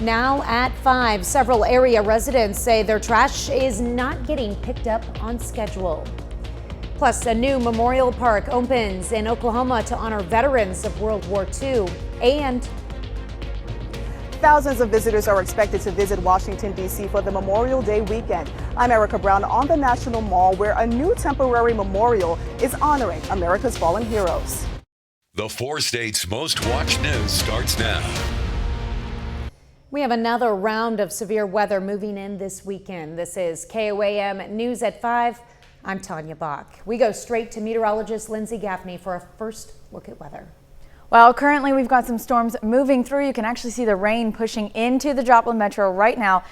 Now at 5, several area residents say their trash is not getting picked up on schedule. Plus, a new memorial park opens in Oklahoma to honor veterans of World War II. And thousands of visitors are expected to visit Washington, D.C. for the Memorial Day weekend. I'm Erica Brown on the National Mall, where a new temporary memorial is honoring America's fallen heroes. The 4 states' most watched news starts now. We have another round of severe weather moving in this weekend. This is KOAM News at 5. I'm Tanya Bach. We go straight to meteorologist Lindsay Gaffney for a first look at weather. Well, currently we've got some storms moving through. You can actually see the rain pushing into the Joplin metro right now.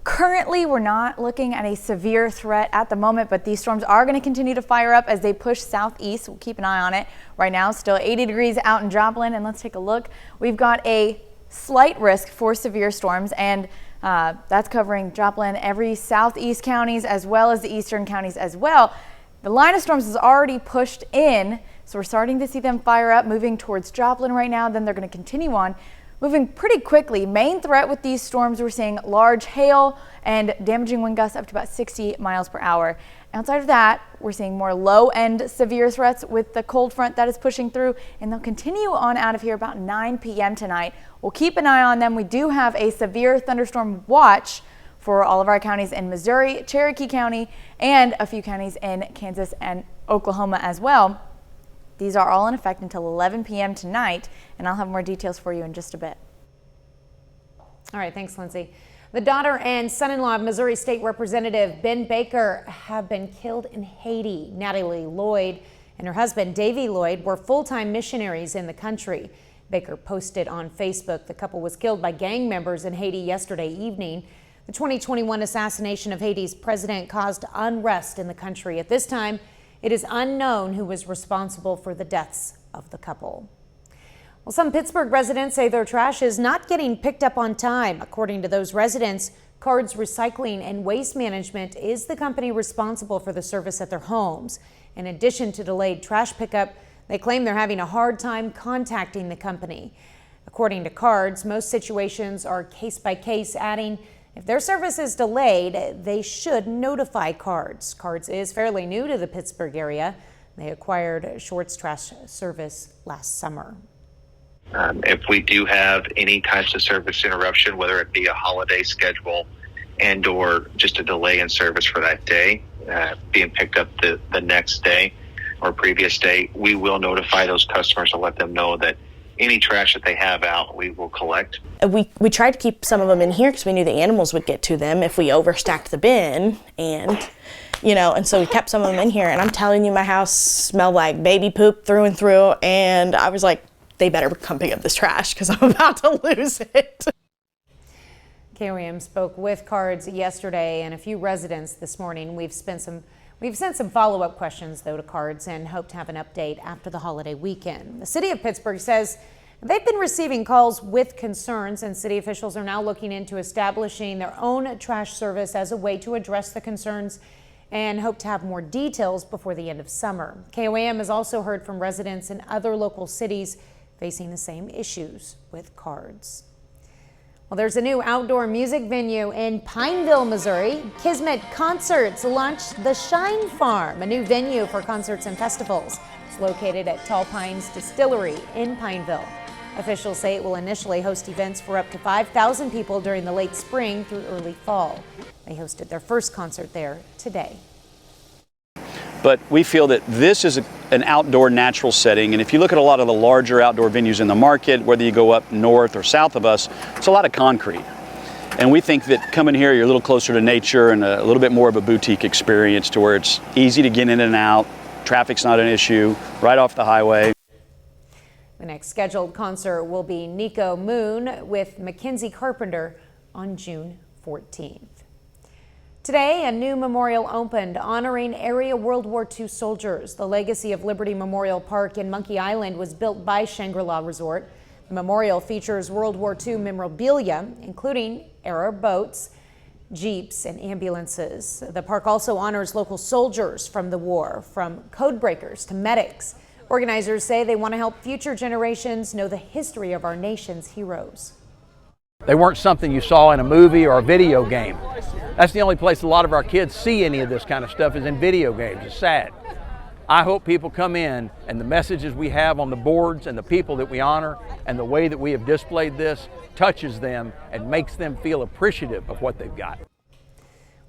Currently, we're not looking at a severe threat at the moment, but these storms are going to continue to fire up as they push southeast. We'll keep an eye on it. Right now, still 80 degrees out in Joplin, and let's take a look. We've got a slight risk for severe storms, and that's covering Joplin, every southeast counties as well as the eastern counties as well. The line of storms is already pushed in, so we're starting to see them fire up, moving towards Joplin right now. Then they're going to continue on, moving pretty quickly. Main threat with these storms, we're seeing large hail and damaging wind gusts up to about 60 miles per hour. Outside of that, we're seeing more low-end severe threats with the cold front that is pushing through, and they'll continue on out of here about 9 p.m. tonight. We'll keep an eye on them. We do have a severe thunderstorm watch for all of our counties in Missouri, Cherokee County, and a few counties in Kansas and Oklahoma as well. These are all in effect until 11 p.m. tonight, and I'll have more details for you in just a bit. All right, thanks, Lindsay. The daughter and son-in-law of Missouri State Representative Ben Baker have been killed in Haiti. Natalie Lloyd and her husband, Davy Lloyd, were full-time missionaries in the country. Baker posted on Facebook the couple was killed by gang members in Haiti yesterday evening. The 2021 assassination of Haiti's president caused unrest in the country. At this time, it is unknown who was responsible for the deaths of the couple. Well, some Pittsburgh residents say their trash is not getting picked up on time. According to those residents, Cards Recycling and Waste Management is the company responsible for the service at their homes. In addition to delayed trash pickup, they claim they're having a hard time contacting the company. According to Cards, most situations are case by case, adding if their service is delayed, they should notify Cards. Cards is fairly new to the Pittsburgh area. They acquired Short's trash service last summer. If we do have any types of service interruption, whether it be a holiday schedule and or just a delay in service for that day, being picked up the next day or previous day, we will notify those customers to let them know that any trash that they have out, we will collect. We tried to keep some of them in here because we knew the animals would get to them if we overstacked the bin, and so we kept some of them in here. And I'm telling you, my house smelled like baby poop through and through, and I was like, they better come pick up this trash because I'm about to lose it. KOAM spoke with Cards yesterday and a few residents this morning. We've sent some follow-up questions, though, to Cards and hope to have an update after the holiday weekend. The city of Pittsburgh says they've been receiving calls with concerns, and city officials are now looking into establishing their own trash service as a way to address the concerns and hope to have more details before the end of summer. KOAM has also heard from residents in other local cities facing the same issues with Cards. Well, there's a new outdoor music venue in Pineville, Missouri. Kismet Concerts launched the Shine Farm, a new venue for concerts and festivals. It's located at Tall Pines Distillery in Pineville. Officials say it will initially host events for up to 5,000 people during the late spring through early fall. They hosted their first concert there today. But we feel that this is an outdoor natural setting, and if you look at a lot of the larger outdoor venues in the market, whether you go up north or south of us, it's a lot of concrete. And we think that coming here, you're a little closer to nature and a little bit more of a boutique experience to where it's easy to get in and out, traffic's not an issue, right off the highway. The next scheduled concert will be Nico Moon with Mackenzie Carpenter on June 14th. Today, a new memorial opened honoring area World War II soldiers. The Legacy of Liberty Memorial Park in Monkey Island was built by Shangri-La Resort. The memorial features World War II memorabilia, including era boats, jeeps, and ambulances. The park also honors local soldiers from the war, from code breakers to medics. Organizers say they want to help future generations know the history of our nation's heroes. They weren't something you saw in a movie or a video game. That's the only place a lot of our kids see any of this kind of stuff is in video games. It's sad. I hope people come in and the messages we have on the boards and the people that we honor and the way that we have displayed this touches them and makes them feel appreciative of what they've got.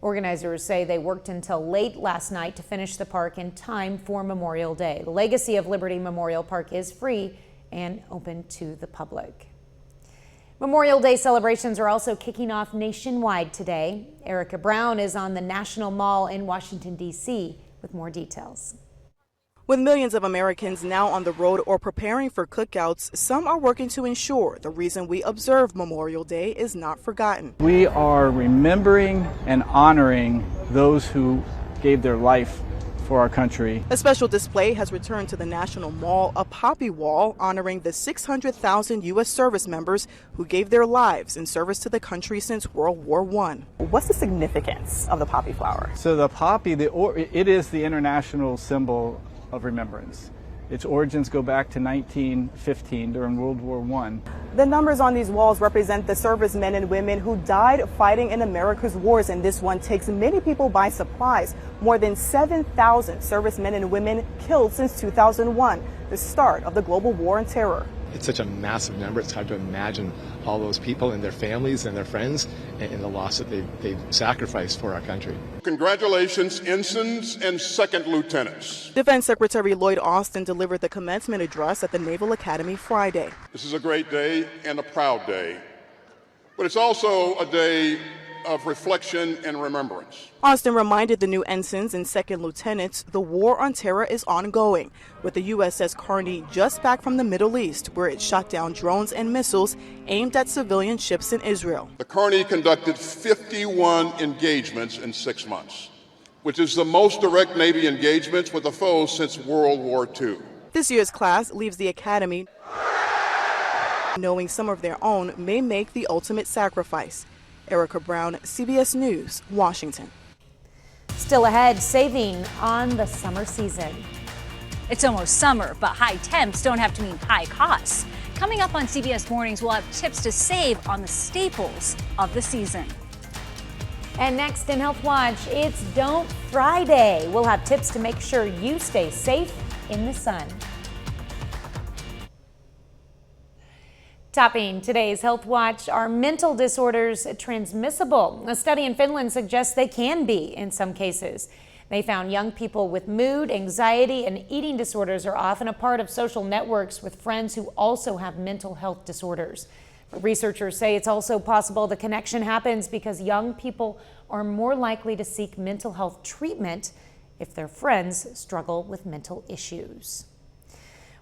Organizers say they worked until late last night to finish the park in time for Memorial Day. The legacy of Liberty Memorial Park is free and open to the public. Memorial Day celebrations are also kicking off nationwide today. Erica Brown is on the National Mall in Washington, D.C. with more details. With millions of Americans now on the road or preparing for cookouts, some are working to ensure the reason we observe Memorial Day is not forgotten. We are remembering and honoring those who gave their life for our country. A special display has returned to the National Mall, a poppy wall honoring the 600,000 U.S. service members who gave their lives in service to the country since World War I. What's the significance of the poppy flower? So the poppy, it is the international symbol of remembrance. Its origins go back to 1915 during World War I. The numbers on these walls represent the servicemen and women who died fighting in America's wars, and this one takes many people by surprise. More than 7,000 servicemen and women killed since 2001, the start of the global war on terror. It's such a massive number. It's hard to imagine all those people and their families and their friends and the loss that they've sacrificed for our country. Congratulations, ensigns and second lieutenants. Defense Secretary Lloyd Austin delivered the commencement address at the Naval Academy Friday. This is a great day and a proud day, but it's also a day of reflection and remembrance. Austin reminded the new ensigns and second lieutenants the war on terror is ongoing, with the USS Carney just back from the Middle East, where it shot down drones and missiles aimed at civilian ships in Israel. The Carney conducted 51 engagements in 6 months, which is the most direct Navy engagements with a foe since World War II. This year's class leaves the academy knowing some of their own may make the ultimate sacrifice. Erica Brown, CBS News, Washington. Still ahead, saving on the summer season. It's almost summer, but high temps don't have to mean high costs. Coming up on CBS Mornings, we'll have tips to save on the staples of the season. And next in Health Watch, it's Don't Friday. We'll have tips to make sure you stay safe in the sun. Topping today's Health Watch, are mental disorders transmissible? A study in Finland suggests they can be in some cases. They found young people with mood, anxiety, and eating disorders are often a part of social networks with friends who also have mental health disorders. But researchers say it's also possible the connection happens because young people are more likely to seek mental health treatment if their friends struggle with mental issues.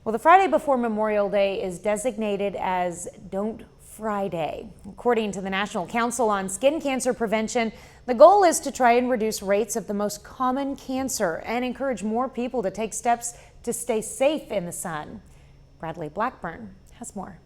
Well, the Friday before Memorial Day is designated as Don't Friday. According to the National Council on Skin Cancer Prevention, the goal is to try and reduce rates of the most common cancer and encourage more people to take steps to stay safe in the sun. Bradley Blackburn has more.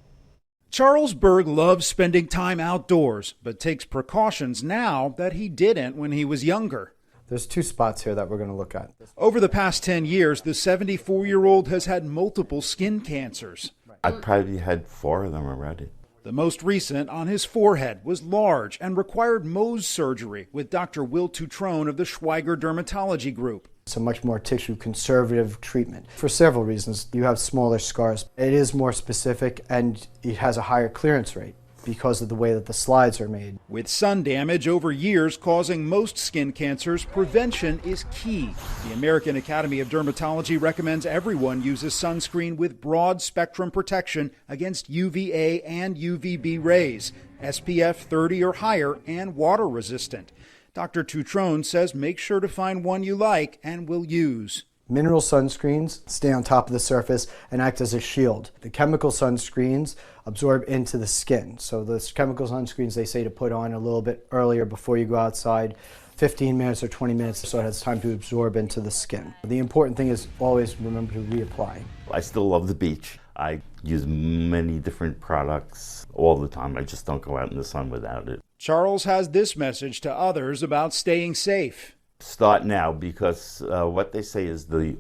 Charles Berg loves spending time outdoors, but takes precautions now that he didn't when he was younger. There's 2 spots here that we're going to look at. Over the past 10 years, the 74-year-old has had multiple skin cancers. I probably had 4 of them already. The most recent on his forehead was large and required Mohs surgery with Dr. Will Tutrone of the Schweiger Dermatology Group. It's a much more tissue conservative treatment for several reasons. You have smaller scars. It is more specific and it has a higher clearance rate because of the way that the slides are made. With sun damage over years causing most skin cancers, prevention is key. The American Academy of Dermatology recommends everyone uses sunscreen with broad spectrum protection against UVA and UVB rays, SPF 30 or higher, and water resistant. Dr. Tutrone says make sure to find one you like and will use. Mineral sunscreens stay on top of the surface and act as a shield. The chemical sunscreens absorb into the skin. So the chemical sunscreens they say to put on a little bit earlier before you go outside, 15 minutes or 20 minutes so it has time to absorb into the skin. The important thing is always remember to reapply. I still love the beach. I use many different products all the time. I just don't go out in the sun without it. Charles has this message to others about staying safe. Start now because what they say is the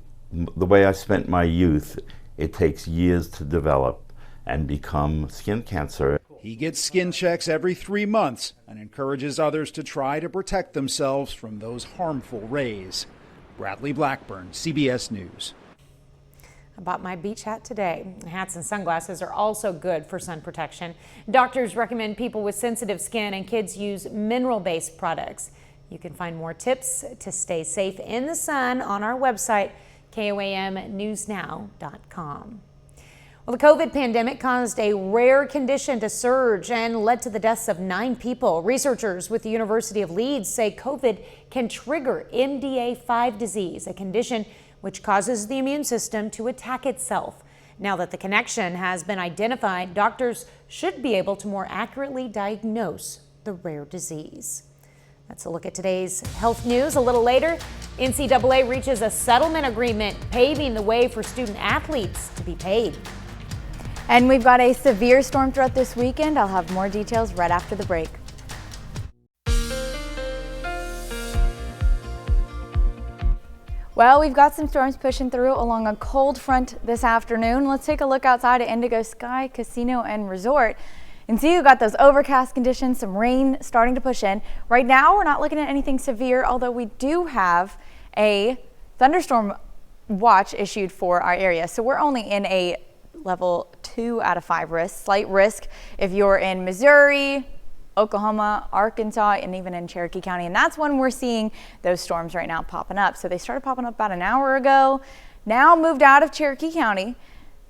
way I spent my youth, it takes years to develop and become skin cancer. He gets skin checks every 3 months and encourages others to try to protect themselves from those harmful rays. Bradley Blackburn, CBS News. I bought my beach hat today. Hats and sunglasses are also good for sun protection. Doctors recommend people with sensitive skin and kids use mineral-based products. You can find more tips to stay safe in the sun on our website, KOAMnewsnow.com. Well, the COVID pandemic caused a rare condition to surge and led to the deaths of 9 people. Researchers with the University of Leeds say COVID can trigger MDA5 disease, a condition which causes the immune system to attack itself. Now that the connection has been identified, doctors should be able to more accurately diagnose the rare disease. That's a look at today's health news. A little later, NCAA reaches a settlement agreement paving the way for student athletes to be paid. And we've got a severe storm threat this weekend. I'll have more details right after the break. Well, we've got some storms pushing through along a cold front this afternoon. Let's take a look outside at Indigo Sky Casino and Resort and see we've got those overcast conditions, some rain starting to push in. Right now, we're not looking at anything severe, although we do have a thunderstorm watch issued for our area. So we're only in a level 2 out of 5 risk, slight risk if you're in Missouri, Oklahoma, Arkansas, and even in Cherokee County. And that's when we're seeing those storms right now popping up. So they started popping up about an hour ago, now moved out of Cherokee County,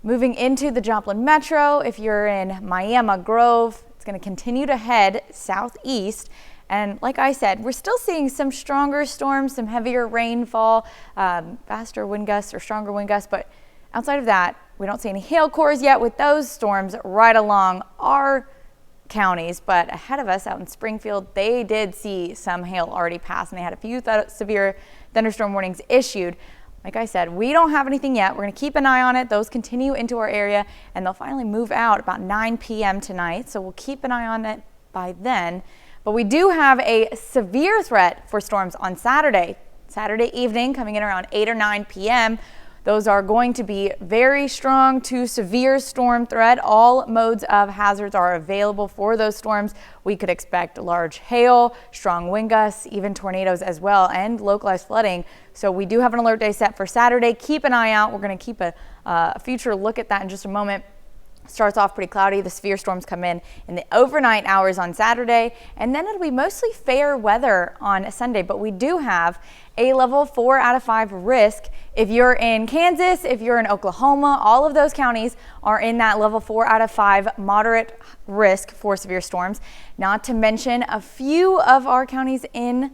moving into the Joplin Metro. If you're in Miami Grove, it's going to continue to head southeast. And like I said, we're still seeing some stronger storms, some heavier rainfall, faster wind gusts or stronger wind gusts. But outside of that, we don't see any hail cores yet with those storms right along our counties, but ahead of us out in Springfield, they did see some hail already pass, and they had a few severe thunderstorm warnings issued. Like I said, we don't have anything yet. We're going to keep an eye on it. Those continue into our area, and they'll finally move out about 9 p.m. tonight, so we'll keep an eye on it by then. But we do have a severe threat for storms on Saturday evening, coming in around 8 or 9 p.m. Those are going to be very strong to severe storm threat. All modes of hazards are available for those storms. We could expect large hail, strong wind gusts, even tornadoes as well, and localized flooding. So we do have an alert day set for Saturday. Keep an eye out. We're going to keep a future look at that in just a moment. Starts off pretty cloudy. The severe storms come in the overnight hours on Saturday, and then it'll be mostly fair weather on Sunday. But we do have a level 4 out of 5 risk. If you're in Kansas, if you're in Oklahoma, all of those counties are in that level 4 out of 5 moderate risk for severe storms. Not to mention a few of our counties in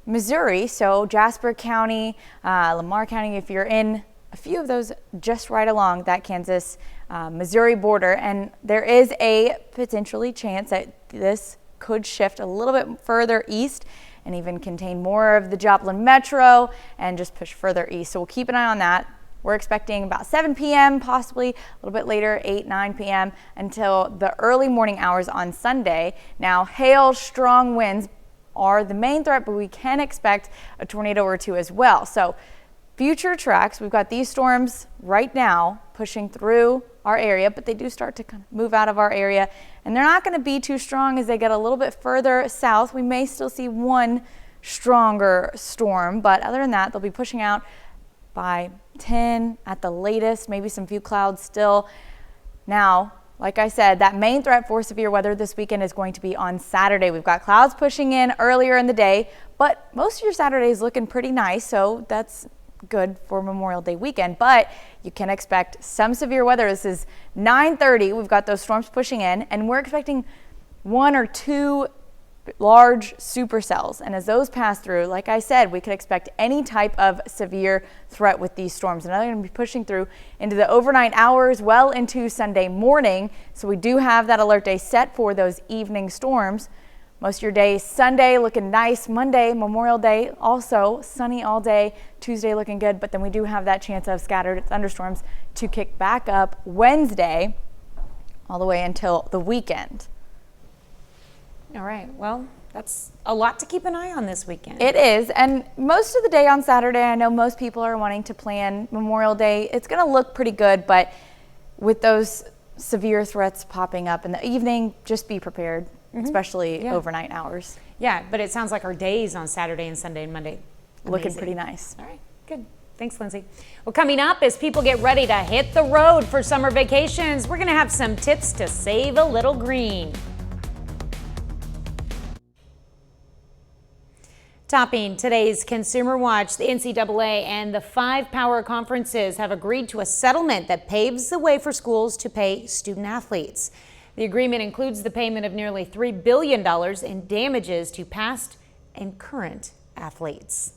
Missouri. So Jasper County, Lamar County, if you're in a few of those just right along that Kansas Missouri border, and there is a potentially chance that this could shift a little bit further east and even contain more of the Joplin Metro and just push further east. So we'll keep an eye on that. We're expecting about 7 p.m., possibly a little bit later, 8, 9 p.m. until the early morning hours on Sunday. Now, hail, strong winds are the main threat, but we can expect a tornado or two as well. So future tracks, we've got these storms right now pushing through our area, but they do start to kind of move out of our area, and they're not going to be too strong as they get a little bit further south. We may still see one stronger storm, but other than that, they'll be pushing out by 10 at the latest, maybe some few clouds still. Now, like I said, that main threat for severe weather this weekend is going to be on Saturday. We've got clouds pushing in earlier in the day, but most of your Saturday is looking pretty nice, so that's good for Memorial Day weekend, but you can expect some severe weather. This is 9:30. We've got those storms pushing in, and we're expecting 1 or 2 large supercells. And as those pass through, like I said, we could expect any type of severe threat with these storms. And they're going to be pushing through into the overnight hours, well into Sunday morning. So we do have that alert day set for those evening storms. Most of your day, Sunday looking nice. Monday, Memorial Day, also sunny all day. Tuesday looking good, but then we do have that chance of scattered thunderstorms to kick back up Wednesday all the way until the weekend. All right, well, that's a lot to keep an eye on this weekend. It is, and most of the day on Saturday, I know most people are wanting to plan Memorial Day. It's going to look pretty good, but with those severe threats popping up in the evening. Just be prepared, especially overnight hours. Yeah, but it sounds like our days on Saturday and Sunday and Monday looking pretty nice. All right, good. Thanks, Lindsay. Well, coming up, as people get ready to hit the road for summer vacations, we're going to have some tips to save a little green. Topping today's Consumer Watch, the NCAA and the 5 power conferences have agreed to a settlement that paves the way for schools to pay student athletes. The agreement includes the payment of nearly $3 billion in damages to past and current athletes.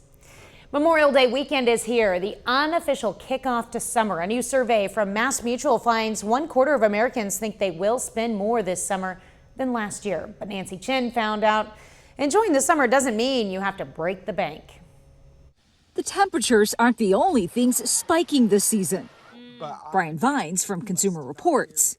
Memorial Day weekend is here, the unofficial kickoff to summer. A new survey from MassMutual finds 1/4 of Americans think they will spend more this summer than last year. But Nancy Chin found out enjoying the summer doesn't mean you have to break the bank. The temperatures aren't the only things spiking this season. Brian Vines from Consumer Reports.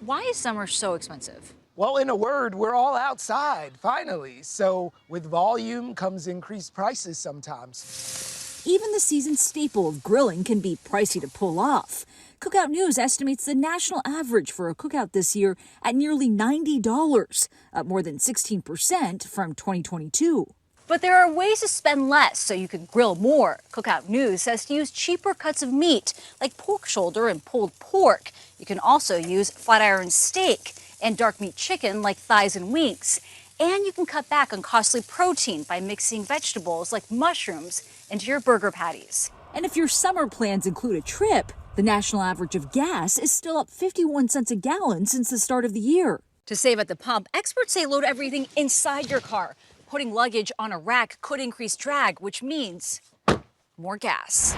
Why is summer so expensive? Well, in a word, we're all outside, finally. So with volume comes increased prices sometimes. Even the season's staple of grilling can be pricey to pull off. Cookout News estimates the national average for a cookout this year at nearly $90, up more than 16% from 2022. But there are ways to spend less so you can grill more. Cookout News says to use cheaper cuts of meat, like pork shoulder and pulled pork. You can also use flat iron steak and dark meat chicken like thighs and wings. And you can cut back on costly protein by mixing vegetables like mushrooms into your burger patties. And if your summer plans include a trip, the national average of gas is still up 51 cents a gallon since the start of the year. To save at the pump, experts say load everything inside your car. Putting luggage on a rack could increase drag, which means more gas.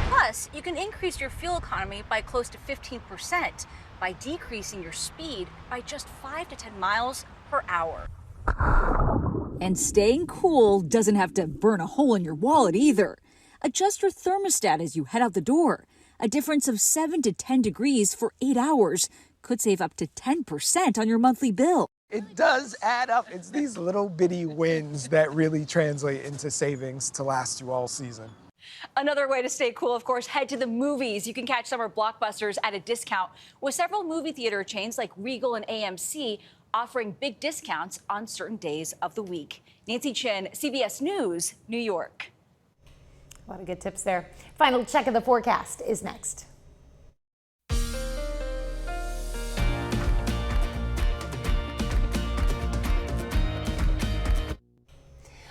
Plus, you can increase your fuel economy by close to 15% by decreasing your speed by just 5 to 10 miles per hour. And staying cool doesn't have to burn a hole in your wallet either. Adjust your thermostat as you head out the door. A difference of 7 to 10 degrees for 8 hours could save up to 10% on your monthly bill. It does add up. It's these little bitty wins that really translate into savings to last you all season. Another way to stay cool, of course, head to the movies. You can catch summer blockbusters at a discount, with several movie theater chains like Regal and AMC offering big discounts on certain days of the week. Nancy Chin, CBS News, New York. A lot of good tips there. Final check of the forecast is next.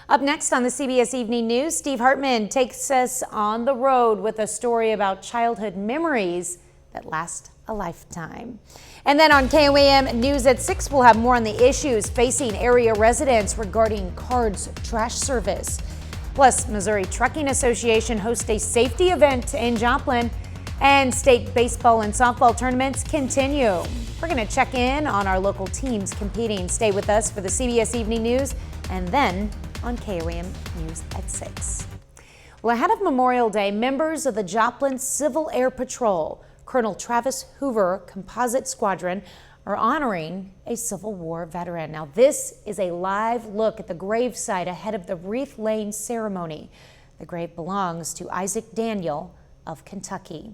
Up next on the CBS Evening News, Steve Hartman takes us on the road with a story about childhood memories that last a lifetime. And then on KOAM News at 6, we'll have more on the issues facing area residents regarding CARD's trash service. Plus, Missouri Trucking Association hosts a safety event in Joplin, and state baseball and softball tournaments continue. We're going to check in on our local teams competing. Stay with us for the CBS Evening News and then on KOAM News at 6. Well, ahead of Memorial Day, members of the Joplin Civil Air Patrol, Colonel Travis Hoover Composite Squadron, are honoring a Civil War veteran. Now, this is a live look at the gravesite ahead of the wreath-laying ceremony. The grave belongs to Isaac Daniel of Kentucky.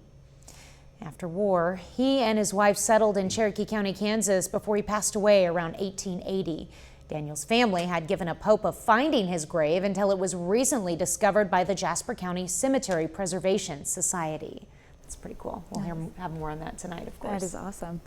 After war, he and his wife settled in Cherokee County, Kansas before he passed away around 1880. Daniel's family had given up hope of finding his grave until it was recently discovered by the Jasper County Cemetery Preservation Society. That's pretty cool. We'll have more on that tonight, of course. That is awesome.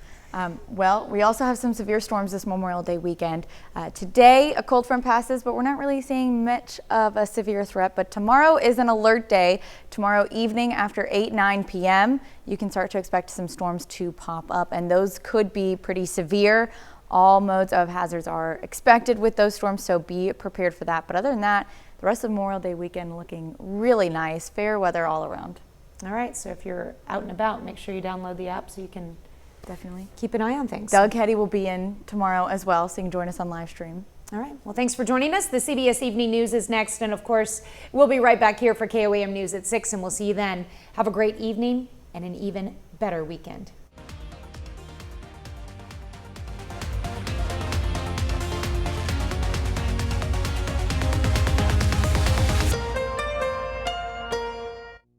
Well, we also have some severe storms this Memorial Day weekend. Today, a cold front passes, but we're not really seeing much of a severe threat. But tomorrow is an alert day. Tomorrow evening after 9 p.m., you can start to expect some storms to pop up, and those could be pretty severe. All modes of hazards are expected with those storms, so be prepared for that. But other than that, the rest of Memorial Day weekend looking really nice. Fair weather all around. All right, so if you're out and about, make sure you download the app so you can definitely keep an eye on things. Doug Hetty will be in tomorrow as well, so you can join us on live stream. All right, well, thanks for joining us. The CBS Evening News is next, and of course, we'll be right back here for KOAM News at 6, and we'll see you then. Have a great evening and an even better weekend.